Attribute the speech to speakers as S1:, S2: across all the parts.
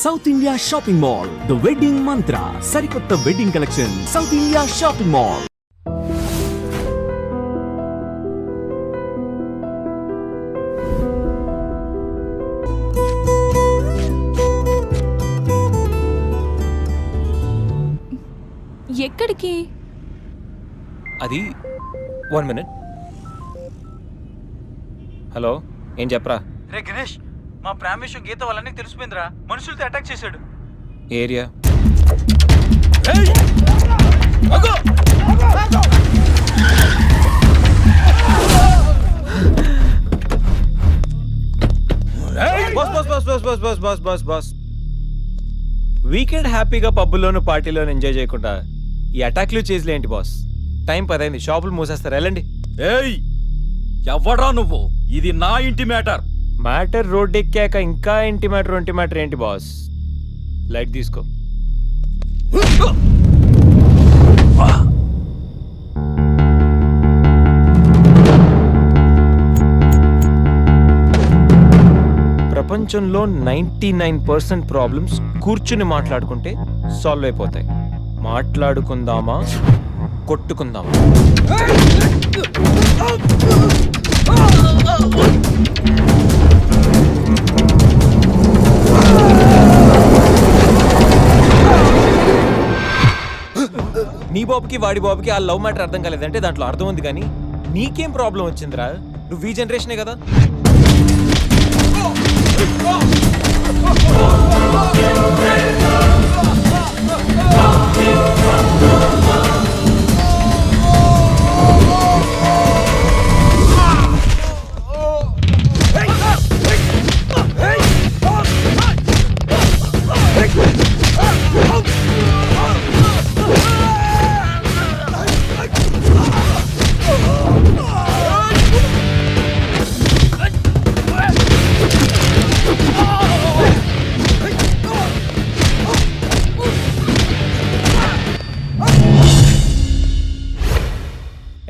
S1: South India shopping mall, the wedding మంత్ర, సరికొత్త wedding collection, south India shopping mall.
S2: ఎక్కడికి?
S3: అది 1 minute. Hello, ఏం చెప్పరా?
S4: రే గణేష్, మా ప్రేమ విషయం గీత వాళ్ళని తెలిసిపోయిందిరా. మనుషులతో అటాక్ చేశాడు.
S3: Area boss. వీకెండ్ హ్యాపీగా పబ్బుల్లోను పార్టీలోను ఎంజాయ్ చేయకుండా ఈ అటాక్లు చేసిలే ఏంటి బాస్? టైం 10 అయింది, షాపులు మూసేస్తారు, వెళ్ళండి.
S5: ఏయ్, ఎవడ్రా నువ్వు? ఇది నా ఇంటి మ్యాటర్.
S3: మ్యాటర్ రోడ్ ఎక్కాక ఇంకా ఇంటి మ్యాటర్ ఏంటి బాస్? లైట్ తీసుకో. ప్రపంచంలో 99% ప్రాబ్లమ్స్ కూర్చుని మాట్లాడుకుంటే సాల్వ్ అయిపోతాయి. మాట్లాడుకుందామా, కొట్టుకుందామా? నీ బాబుకి వాడి బాబుకి ఆ లవ్ మ్యాటర్ అర్థం కాలేదంటే దాంట్లో అర్థం ఉంది, కానీ నీకేం ప్రాబ్లం వచ్చిందిరా? నువ్వు ఈ జనరేషనే కదా.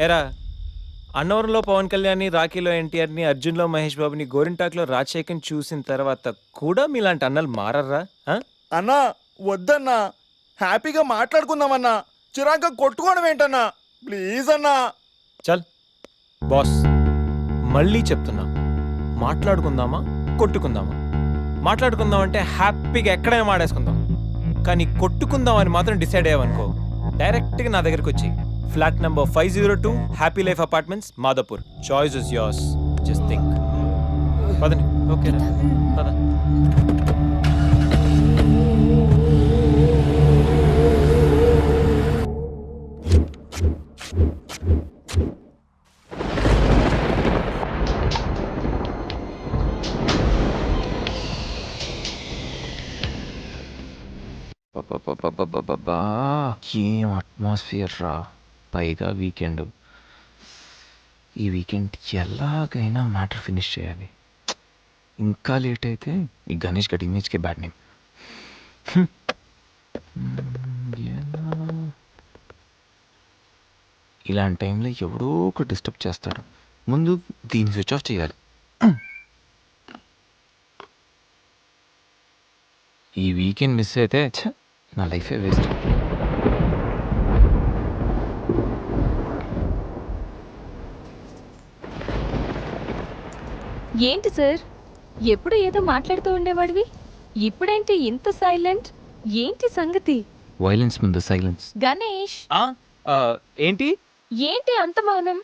S3: ఎరా, అన్నవరంలో పవన్ కళ్యాణ్ని, రాఖీలో ఎన్టీఆర్ని, అర్జున్లో మహేష్ బాబుని, గోరింటాక్లో రాజశేఖర్ని చూసిన తర్వాత కూడా మీలాంటి అన్నలు మారర్రా?
S6: అన్నా వద్దన్నా, హ్యాపీగా మాట్లాడుకుందామన్నా, చిరాగ్గా కొట్టుకోవడం ఏంటన్నా? ప్లీజ్ అన్నా.
S3: చల్ బాస్, మళ్ళీ చెప్తున్నా, మాట్లాడుకుందామా, కొట్టుకుందామా? మాట్లాడుకుందాం అంటే హ్యాపీగా ఎక్కడైనా మాడేసుకుందాం, కానీ కొట్టుకుందాం అని మాత్రం డిసైడ్ అయ్యావనుకో, డైరెక్ట్గా నా దగ్గరికి వచ్చి flat number 502 happy life apartments, Madhapur. Choice is yours, just think. పదండి. ఓకే పద.
S7: ఏం అట్మాస్ఫియర్ రా, పైగా వీకెండ్. ఈ వీకెండ్ ఎలాగైనా మ్యాటర్ ఫినిష్ చేయాలి. ఇంకా లేట్ అయితే ఈ గణేష్ గడ్ ఇమేజ్కే బ్యాడ్ నేమ్. ఇలాంటి టైంలో ఎవడో ఒక డిస్టర్బ్ చేస్తాడు. ముందు దీన్ని స్విచ్ ఆఫ్ చేయాలి. ఈ వీకెండ్ మిస్ అయితే నా లైఫే వేస్ట్.
S2: ఏంటి సార్, ఎప్పుడు ఏదో మాట్లాడుతూ ఉండేవాడివి, ఇప్పుడేంటి ఇంత సైలెంట్? ఏంటి సంగతి?
S7: వైలెన్స్ ముందు సైలెన్స్.
S2: గణేష్,
S3: ఏంటి
S2: ఏంటి అంత మౌనం?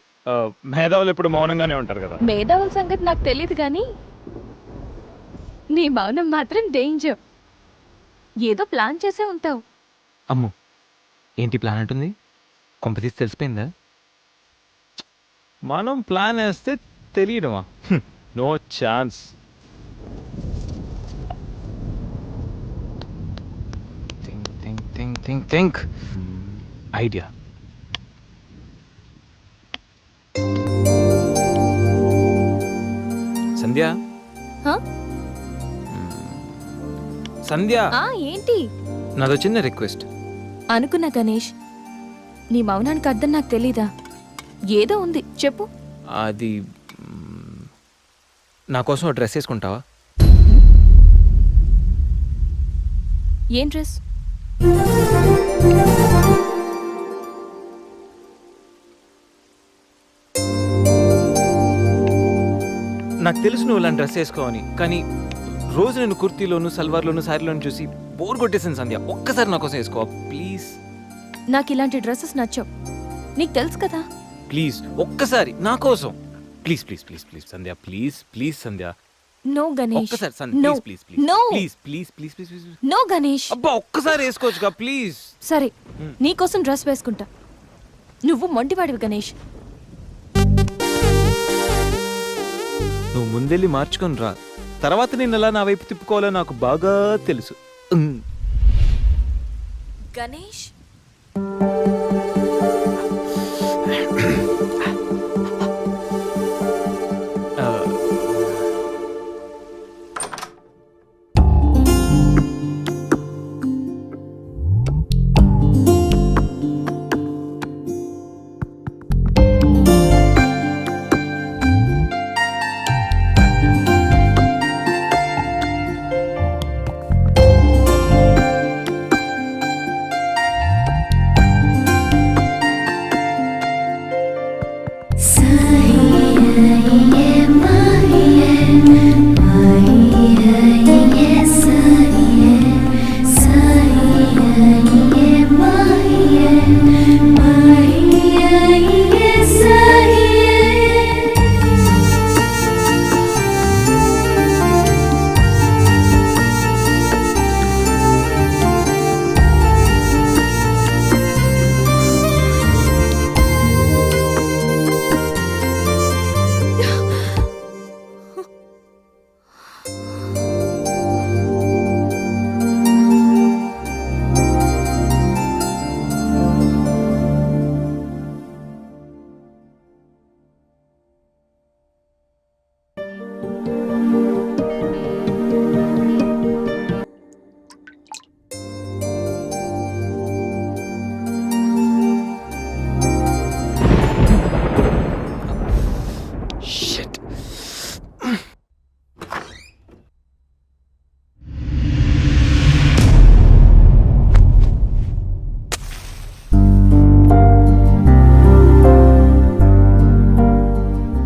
S3: మేధావులు ఎప్పుడు మౌనంగానే ఉంటారు కదా.
S2: మేధావుల సంగతి నాకు తెలియదు, కానీ నీ మౌనం మాత్రం డేంజర్. ఏదో ప్లాన్ చేసే ఉంటావు.
S7: అమ్ము, ఏంటి ప్లాన్ అంటుంది? కొంపతీసి తెలిసిపోయిందా?
S3: మనం ప్లాన్ వేస్తే తెలియడమా? No chance.
S7: Think idea.
S3: Sandhya, Sandhya,
S2: ఏంటి?
S3: నాదో చిన్న రిక్వెస్ట్.
S2: అనుకున్నా గణేష్, నీ మౌనానికి అర్థం నాకు తెలీదా? ఏదో ఉంది, చెప్పు.
S3: అది నా కోసం డ్రెస్ వేసుకుంటావా?
S2: ఏం డ్రెస్?
S3: నాకు తెలుసు నువ్వు ఇలాంటి డ్రెస్ వేసుకోవని, కానీ రోజు నేను కుర్తీలోను సల్వార్లోను శారీలోను చూసి బోర్ కొట్టేసాను సంధ్య. ఒక్కసారి నా కోసం వేసుకో ప్లీజ్.
S2: నాకు ఇలాంటి డ్రెస్సెస్ నచ్చవు, నీకు తెలుసు కదా.
S3: ప్లీజ్ ఒక్కసారి నా కోసం. Please please please please Sandhya, please please Sandhya,
S2: no Ganesh,
S3: ఒక్కసారి Sandhya,
S2: no
S3: please please
S2: no
S3: please please please please please.
S2: No Ganesh.
S3: అబ్బా ఒక్కసారి వేసుకోవచ్చుగా ప్లీజ్.
S2: సరే, నీకోసం డ్రెస్ వేసుకుంటా. నువ్వు మొండివాడివి గణేష్.
S3: నువ్వు ముందెళ్ళి మార్చుకొని రా, తర్వాత నేను ఎలా నా వైపు తిప్పుకోవాలో నాకు బాగా తెలుసు.
S2: Ganesh,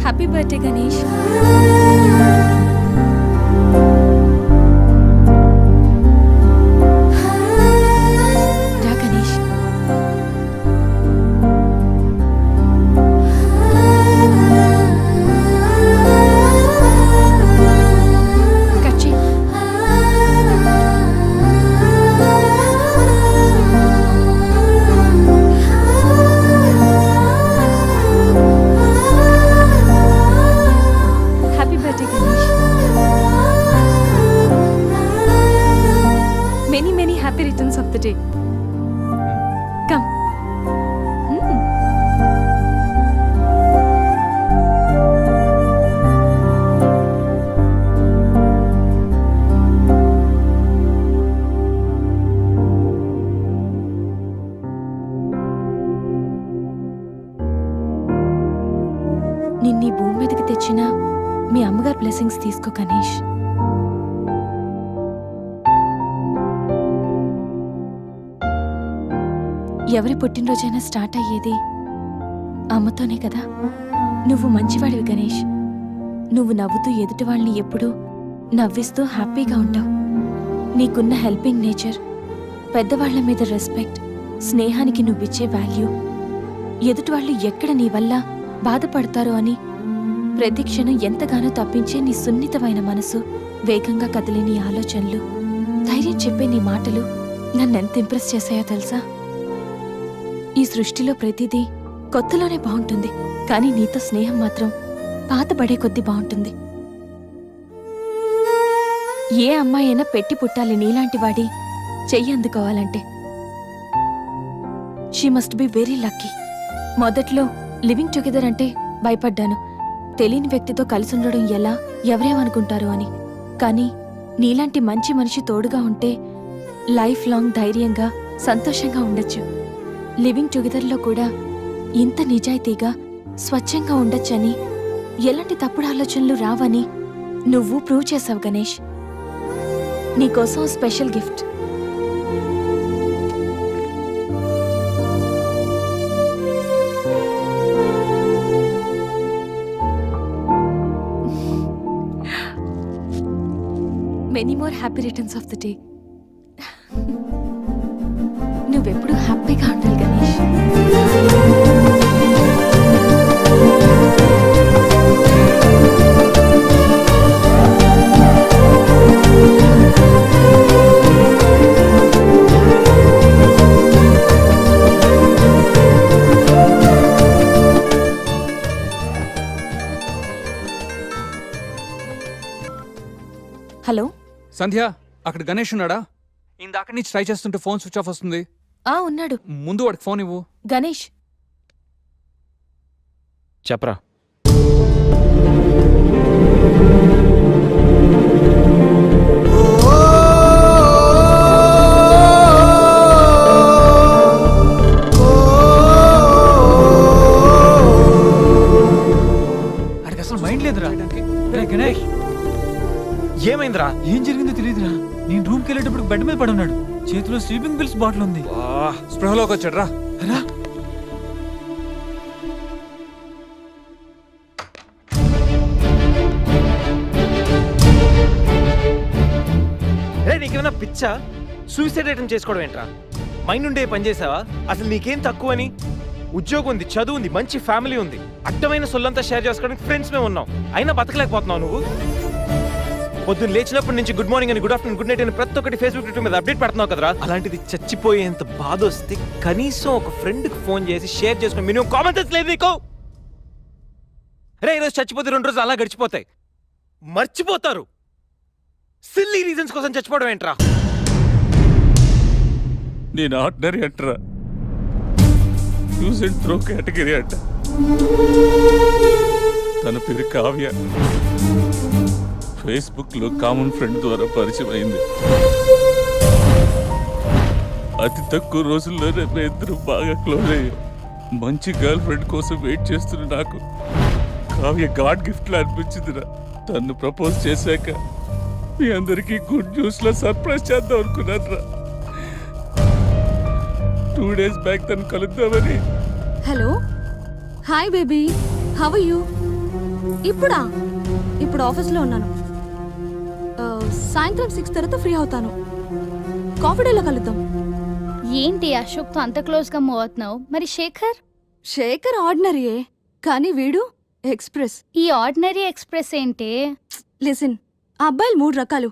S2: happy birthday Ganesh. రా గణేష్. కట్ చేయి. Happy birthday Ganesh. Many many happy returns of the day. Come. నిన్నీ భూమి మీదకి తెచ్చిన మీ అమ్మగారు బ్లెస్సింగ్స్ తీసుకో గణేష్. ఎవరి పుట్టినరోజైనా స్టార్ట్ అయ్యేది అమ్మతోనే కదా. నువ్వు మంచివాడివి గణేష్. నువ్వు నవ్వుతూ ఎదుటి వాళ్ళని ఎప్పుడూ నవ్విస్తూ హ్యాపీగా ఉంటావు. నీకున్న హెల్పింగ్ నేచర్, పెద్దవాళ్ల మీద రెస్పెక్ట్, స్నేహానికి నువ్విచ్చే వాల్యూ, ఎదుటి వాళ్ళు ఎక్కడ నీ వల్ల బాధపడతారో అని ప్రతి క్షణం ఎంతగానో తప్పించే నీ సున్నితమైన మనసు, వేగంగా కదిలే నీ ఆలోచనలు, ధైర్యం చెప్పే నీ మాటలు నన్నెంత ఇంప్రెస్ చేశాయో తెలుసా. ఈ సృష్టిలో ప్రతిదీ కొత్తలోనే బాగుంటుంది, కానీ నీతో స్నేహం మాత్రం పాతబడే కొద్దీ బాగుంటుంది. ఏ అమ్మాయి అయినా పెట్టి పుట్టాలి నీలాంటి వాడి చెయ్యి అందుకోవాలంటే. She must be very lucky. మొదట్లో లివింగ్ టుగెదర్ అంటే భయపడ్డాను, తెలియని వ్యక్తితో కలిసి ఉండడం ఎలా, ఎవరేమనుకుంటారు అని. కానీ నీలాంటి మంచి మనిషి తోడుగా ఉంటే లైఫ్ లాంగ్ ధైర్యంగా సంతోషంగా ఉండొచ్చు. లివింగ్ టుగెదర్లో కూడా ఇంత నిజాయితీగా స్వచ్ఛంగా ఉండొచ్చని, ఎలాంటి తప్పుడు ఆలోచనలు రావని నువ్వు ప్రూవ్ చేసావు గణేష్. నీకోసం special gift. Many more happy returns of the day. నువ్వెప్పుడు హ్యాపీగా ఉండాలి గణేష్. హలో.
S8: సంధ్య, అక్కడ గణేష్ ఉన్నాడా? ఇందాక నుంచి ట్రై చేస్తుంటే ఫోన్ స్విచ్ ఆఫ్ వస్తుంది.
S2: ఉన్నాడు.
S8: ముందు వాడికి ఫోన్ ఇవ్వు.
S2: గణేష్,
S3: చెప్పరా.
S4: అడికి అసలు మైండ్ లేదురా. రే గణేష్,
S3: ఏమైందిరా?
S4: ఏం జరిగిందో తెలియదురా. నేను రూమ్కి వెళ్ళేటప్పుడు బెడ్ మీద పడి ఉన్నాడు. చేతిలో స్లీపింగ్ పిల్స్ బాటిల్ ఉంది.
S8: స్పృహలోకి వచ్చాడు రా.
S4: రా.
S3: రే, నీకేమైనా పిచ్చా? సూసైడ్ అటెంప్ట్ చేసుకోవడం ఏంట్రా? మైండ్ ఉండే పని చేసావా? అసలు నీకేం తక్కువని? ఉద్యోగం ఉంది, చదువు ఉంది, మంచి ఫ్యామిలీ ఉంది, అడ్డమైన సొల్లంతా షేర్ చేసుకోవడానికి ఫ్రెండ్స్ మేము ఉన్నాం. అయినా బతకలేకపోతున్నావు నువ్వు. పొద్దున్న లేచినప్పటి నుంచి గుడ్ మార్నింగ్ అని, గుడ్ ఆఫ్టర్నూన్, గుడ్ నైట్ అని ప్రతి ఒక్కటి ఫేస్బుక్ ట్విట్టర్ మీద అప్డేట్ పెడుతున్నావు కదరా. అలాంటిది చచ్చిపోయేంత బాధ వస్తే కనీసం ఒక ఫ్రెండ్కి ఫోన్ చేసి షేర్ చేసుకుని మినిమం కామన్ సెన్స్ లేదు నీకు? రే, ఈరోజు చచ్చిపోతే 2 రోజులు అలా గడిచిపోతాయి, మర్చిపోతారు. సిల్లీ రీజన్స్ కోసం చచ్చిపోవడం ఏంట్రా?
S9: నేను ఆర్డినరీ అంటరా, యూజ్ అండ్ త్రో కేటగిరీ అంట. తన పేరు కావ్య. ఫేస్బుక్ లో కామన్ ఫ్రెండ్ ద్వారా పరిచయం అయింది. అతి తక్కువ రోజుల్లోనే మేము ఇద్దరు బాగా క్లోజ్ అయ్యాం. మంచి గర్ల్ ఫ్రెండ్ కోసం వెయిట్ చేస్తున్న నాకు కావ్య గాడ్ గిఫ్ట్ లా అనిపించిందిరా. తను ప్రపోజ్ చేశాక మీ అందరికీ గుడ్ న్యూస్ లో సర్ప్రైజ్ చేద్దాం అనుకున్నాను రా. 2 days బ్యాక్ తను కలుద్దామని.
S10: Hello, hi baby, how are you? ఇప్పుడు ఆఫీస్లో ఉన్నాను. సాయంత్రం 6 తర్వాత ఫ్రీ అవుతాను. కాఫీ డేలో కలుద్దాం.
S11: ఏంటి అశోక్తో అంత క్లోజ్గా మూవ్ అవుతున్నావు? మరి
S10: శేఖర్ ఆర్డినరీయే, కానీ వీడు ఎక్స్ప్రెస్.
S11: ఈ ఆర్డినరీ ఎక్స్ప్రెస్ ఏంటి?
S10: లిసన్, ఆ అబ్బాయిలు 3 రకాలు: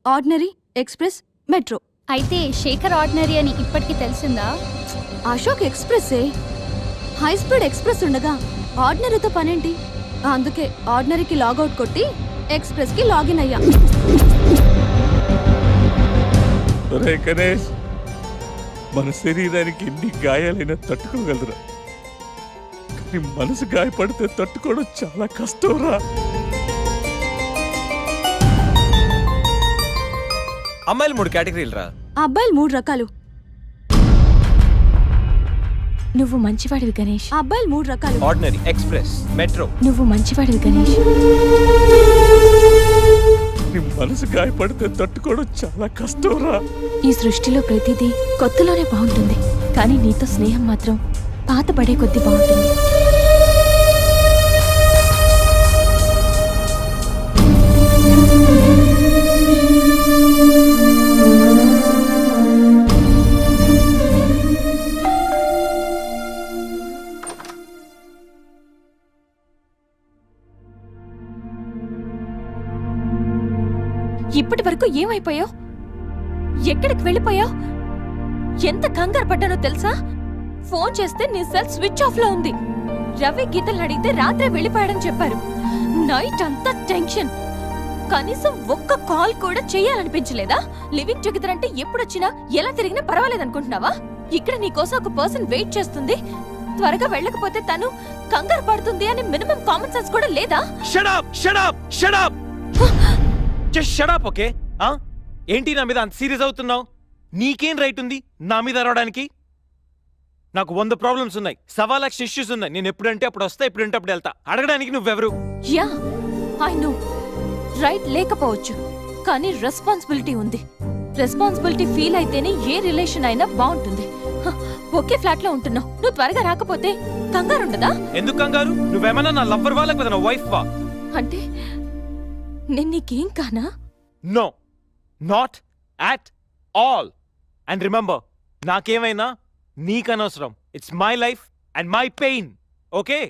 S10: ఆర్డినరీ, ఎక్స్ప్రెస్, మెట్రో.
S11: అయితే శేఖర్ ఆర్డినరీ అని ఇప్పటికి తెలిసిందా?
S10: అశోక్ ఎక్స్ప్రెస్సే. హై స్పీడ్ ఎక్స్ప్రెస్ ఉండగా ఆర్డినరీతో పనేంటి? అందుకే ఆర్డినరీకి లాగౌట్ కొట్టి ఎక్స్ప్రెస్కి లాగిన్ అయ్యా.
S9: ఒరే గణేష్, మన శరీరానికి ఎన్ని గాయాలైనా తట్టుకోగలరా, కానీ మనసు గాయపడితే తట్టుకోవడం చాలా కష్టం రా.
S3: అమ్మాయిలు 3 కేటగిరీలు రా.
S10: ఆ అబ్బాయిలు 3 రకాలు.
S2: నువ్వు మంచివాడివి గణేష్.
S10: ఆ అబ్బాయిలు 3 రకాలు.
S3: Ordinary, express, metro.
S2: నువ్వు మంచివాడివి గణేష్.
S9: నీ మనసు గాయపడితే తట్టుకోవడం చాలా కష్టం రా.
S2: ఈ సృష్టిలో ప్రతిదీ కొత్తలోనే బాగుంటుంది, కానీ నీతో స్నేహం మాత్రం పాత పడే కొద్దీ బాగుంటుంది. ఇప్పటి వరకు ఏమైపోయావు? ఎక్కడికి వెళ్ళిపోయావు? ఎంత కంగారు పడ్డానో తెలుసా? ఫోన్ చేస్తే నీ సెల్ స్విచ్ ఆఫ్ లో ఉంది. రవి గీతలు అడిగితే రాత్రే వెళ్ళిపోయాడని చెప్పారు. నైట్ అంతా టెన్షన్. కనీసం ఒక్క కాల్ కూడా చేయాలనిపించలేదా? లివింగ్ టుగెదర్ అంటే ఎప్పుడొచ్చినా ఎలా తిరిగినా పర్వాలేదనుకుంటున్నావా? ఇక్కడ నీకోసం ఒక పర్సన్ వెయిట్ చేస్తుంది. త్వరగా వెళ్ళకపోతే తను కంగారు పడుతుంది అని మినిమం కామన్ సెన్స్ కూడా లేదా?
S3: Shut up, shut up, shut up. Just shut up, okay? ఏంటి నా మీద అంత సీరియస్ అవుతున్నావు? నీకేం రైట్ ఉంది నా మీద అరవడానికి? నాకు 100 ప్రాబ్లమ్స్ ఉన్నాయి, 1.25 లక్ష ఇష్యూస్ ఉన్నాయి. నేను ఎప్పుడంటే అప్పుడు వస్తా, ఎప్పుడంటే అప్పుడు వెళ్తా. అడగడానికి నువ్వెవరు?
S2: Yeah, I know. రైట్ లేకపోవచ్చు, కానీ రెస్పాన్సిబిలిటీ ఉంది. రెస్పాన్సిబిలిటీ ఫీల్ అయితేనే ఏ రిలేషన్ అయినా బాగుంటుంది. ఒకే ఫ్లాట్ లో ఉంటున్నావు, నువ్వు త్వరగా రాకపోతే కంగారు ఉండదా?
S3: ఎందుకు కంగారు? నువ్వేమన్నా నా లవ్వర్ వా లేకపోతే నా వైఫ్ వా?
S2: అంటే నేను నీకేం కానా?
S3: No, not at all. And remember, నాకేమైనా నీకనవసరం. It's my life and my pain. Okay?